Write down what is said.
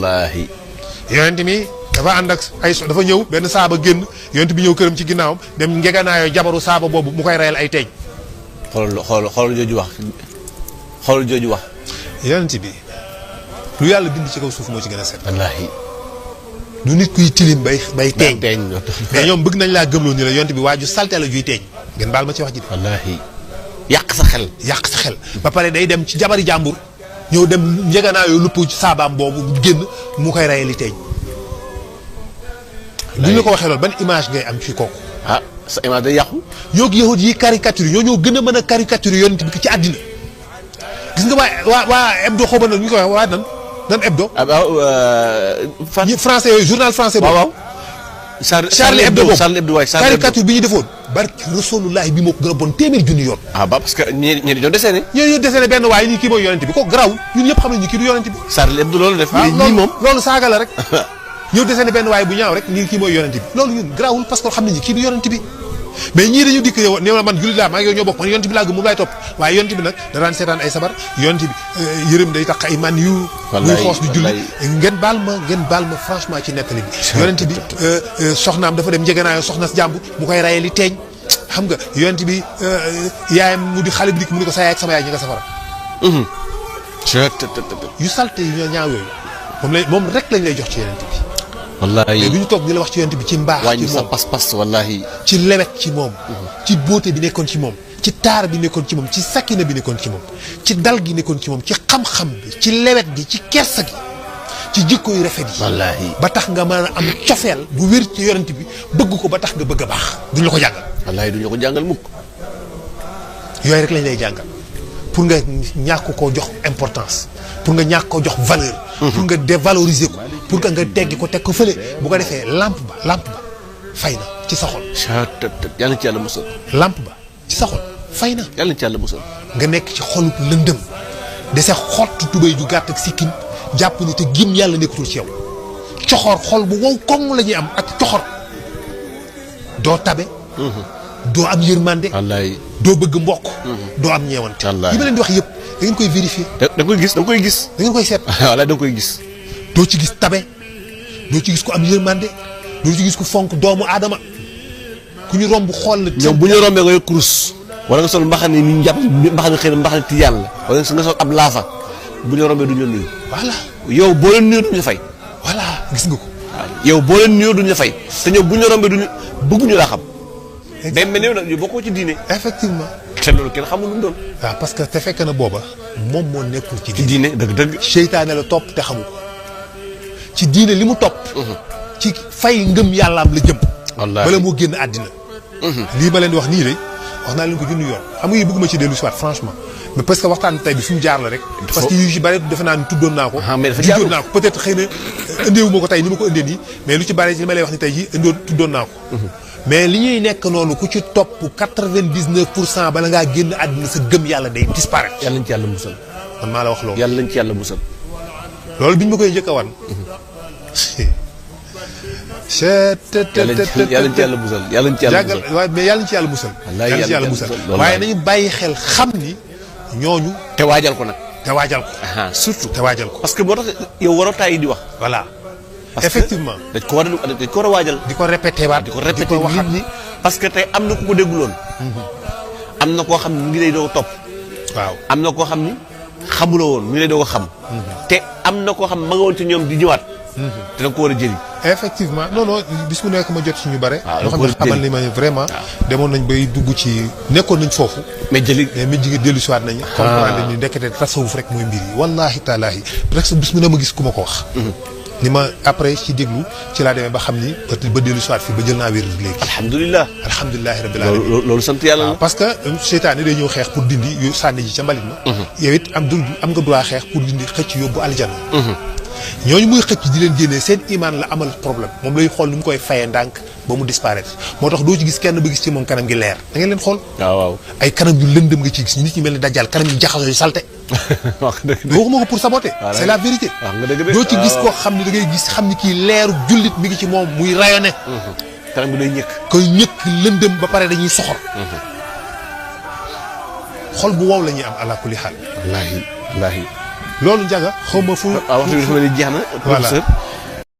wallaahi. yonent mi dafa ànd ak dafa ñëw benn saaba génn yonent bi ñëw këram ci ginnaawam dem ngeganaayoo jabaru saaba boobu mu koy reyal ay teeñ. xoolal jooju wax xoolal jooju wax. yonent bi lu yàlla bind ci kaw suuf moo ci gën a set. wallaahi. du nit kuy tilim bay teeñ. mais ñoom bëgg nañ laa gëmloo ni la yonent bi waaju salte la juy teeñ. ngeen baal ma ci wax ji de. wallaahi. yàq sa xel. ba pare day dem ci jabari jàmbur ñëw dem njëganaayoo lupp ci saabaam boobu génn mu koy reyali teeñ. li ñu ko waxee loolu ban image ngay am ci kooku. sa image day yàqu. ñoo gi yahut yi caricature ñoo gën a mën a caricature yonent bi ci àddina. gis nga waa hebdo xaw ma na ñu ko wax waa nan hebdo. ñi français yooyu journal français boobu. waaw Charlie Hebdo boobu waaye caricature bi ñu defoon. barki rasulullahi bi moo ko gën a bon téeméer junni yoon. parce que ñi ñoo dessiné. ñoo dessiné benn waaye nii kii mooy yonent bi ko garaw ñun ñëpp xam nañu kii du yonent bi. Charlie Hebdo loolu def. ñii moom loolu saaga la rek. ñëw dessiné benn waaye bu ñaaw rek nii kii mooy yonent bi loolu ñun garawul parce que xam nañu kii du yonent bi. mais ñii dañu dikk yow nee na man jullit laa maa ngi yow ñoo bokk man yonent bi laa gëm moom laay topp waaye yonent bi nag da daan seetaan ay sabar yonent bi yërëm day tax ay man yu muy xoos di julli ngeen baal ma franchement ci nettali bi yonent bi soxnaam dafa dem njëganaayoo soxna si jàmbu mu koy rayee li teeñ xam nga yonent bi yaayam mu di xale bi dikk mu ni ko sa yaay ak sama yaay ñi nga safara yu salte yi ñoo ñaaw yooyu moom rek lañ lay jox ci yonent bi wallaahi mais du ñu toog di la wax ci yonent bi ci mbaax wàññi sa pas-pas wallaahi. ci lewet ci moom ci beauté bi nekkoon ci moom ci taar bi nekkoon ci moom ci sakina bi nekkoon ci moom ci dal gi nekkoon ci moom ci xam-xam bi ci lewet gi ci kersa gi ci jikko yu rafet yi wallaahi. ba tax nga mën a am cofeel bu wér ci yonent bi bëgg ko ba tax nga bëgg a baax duñ la ko jàngal wallaahi duñ la ko jàngal mukk yooyu rek lañ lay jàngal pour nga ñàkk koo jox importance pour nga ñàkk koo jox valeur pour nga dévaloriser ko pour que nga teggi ko teg ko fële bu ko defee lampe ba fay na ci sa xol. yàlla ci yàlla musal. lampe ba ci sa xol fay na. yàlla ci yàlla musal. nga nekk ci xolub lëndëm dese xottu tubéy ju gàtt ak sikkim jàpp ni te gim yàlla nekkatul ci yow coxor xol bu wow koŋ la ñuy am ak coxor doo tabe. doo am yërmande. wallaay doo bëgg mbokk. doo am ñeewante. wallaay yi ma leen di wax yëpp da ngeen koy vérifier. da nga koy gis da nga koy gis. da ngeen koy seet. wallaay da nga koy gis. doo ci gis tabe doo ci gis ku am yërmande doo ci gis ku fonk doomu aadama ku ñu romb xool la. ñoom bu ñu rombee nga yor kurus. wala nga sol mbaxane ni ñu jàpp mbaxane xëy na mbaxane tijaan la. wala nga sol ab laafa bu ñu rombee du ñu nuyu. voilà yow boo leen nuyoo duñu la fay. voilà gis nga ko. waaw yow boo leen nuyoo duñu la fay. te ñoom bu ñu rombee duñu bëgguñu laa xam. day mel ni nag ñu bokkoo ci diine. effectivement. te loolu kenn xamul lu mu doon. waaw parce que te fekk na booba moom moo nekkul ci ci diine dëgg-dëgg. seytaane la topp te xamu ko ci diine li mu topp. ci fay ngëm yàllaam la jëm. wallaahi bala moo génn àddina. lii ma leen di wax nii de wax naa leen ko junni yoon xam nga bëgguma ci dellu si waat franchement mais parce que waxtaan tey bi fi mu jaar la rek. parce que yu ci bari defe naa ni tuddoon naa ko. mais dafa jaar naa ko peut-être xëy na ëndeewu ma ko tey ni ma ko ëndee nii mais lu ci bari ci li ma lay wax ni tey jii tuddoon naa ko. mais li ñuy nekk noonu ku ci topp 99% bala ngaa génn àddina sa gëm yàlla day disparaître. yàlla nañ ci yàlla musal. man maa la wax loolu. yàlla nañ ci yàlla musal. loolu biñ ma koy njëkk a wan. yàlla nañ ci yàlla musal yàlla nañ ci yàlla musal. waaye mais yàlla nañ ci yàlla musal. yàlla nañ ci yàlla musal waaye nañu bàyyi xel xam ni ñooñu. te waajal ko nag. te waajal ko. surtout te waajal ko. parce que boo tax yow waroo taay di wax. voilà. parce que effectivement dañ ko war a waajal. di ko répété waat di ko répété nit ñi parce que tey am na ku ko dégguloon. am na koo xam ne mu ngi lay doog topp. waaw am na koo xam ni xamuloo woon mu ngi lay doog a xam. te am na koo xam ma nga woon ci ñoom di ñëwaat. te da nga ko war a jëli. effectivement non non bis mu nekk ma jot ci ñu bare. waaw loo xam ne xamal ni ma vraiment. demoon nañ bay dugg ci nekkoon nañ foofu. mais jëli mais mi jigi dellu si waat nañu. comprendre ni ndekete tasawuf rek mooy mbir yi wallaahi taalaahi presque bis mu ne ma gis ku ma ko wax. ni ma après ci déglu ci laa demee ba xam ni ba dellu si waat fii ba jël naa wér léegi. alhamdulilah. alhamdulilah rabbil alamin loolu sant yàlla la. parce que seytaane day ñëw xeex pour dindi yu sànni ji ca mbalit ma. yow it am nga droit xeex pour dindi xëcc yóbbu aljana. ñooñu muy xëcc di leen génnee seen imaan la amal problème moom lay xool nu mu koy fayee ndànk ba mu disparaître moo tax doo ci gis kenn ba gis ci moom kanam gi leer da ngeen leen xool. waaw waaw ay kanam yu lëndëm nga ci gis nit ñi mel ni dajjal kanam yu jaxasoo yu salte. waxuma ko pour saboter. c'est la vérité. doo ci gis koo xam ne da ngay gis xam ni kii leeru jullit mi ngi ci moom muy rayonné. kanam bi day ñëkk. koy ñëkk lëndëm ba pare dañuy soxor. xol bu wow la ñuy am ala kulli xaal. wallaahi wallaahi. loolu njaga xaw ma fu. waaw waxtu bi dafa mel ni jeex na. voilà professeur